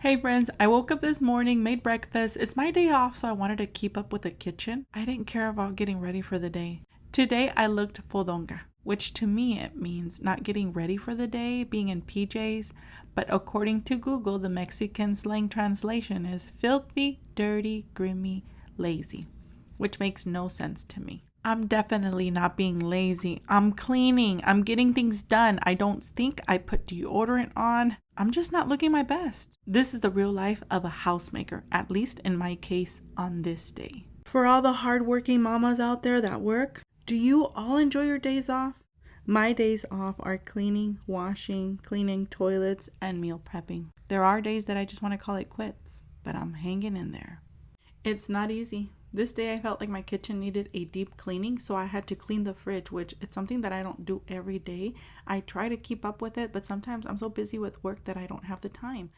Hey friends, I woke up this morning, made breakfast. It's my day off, so I wanted to keep up with the kitchen. I didn't care about getting ready for the day. Today I looked fodonga, which to me it means not getting ready for the day, being in PJs, but according to Google, the Mexican slang translation is filthy, dirty, grimy, lazy, which makes no sense to me. I'm definitely not being lazy. I'm cleaning. I'm getting things done. I don't think I put deodorant on. I'm just not looking my best. This is the real life of a housemaker, at least in my case on this day. For all the hardworking mamas out there that work, do you all enjoy your days off? My days off are cleaning, washing, cleaning toilets, and meal prepping. There are days that I just want to call it quits, but I'm hanging in there. It's not easy. This day I felt like my kitchen needed a deep cleaning, so I had to clean the fridge, which it's something that I don't do every day. I try to keep up with it, but sometimes I'm so busy with work that I don't have the time.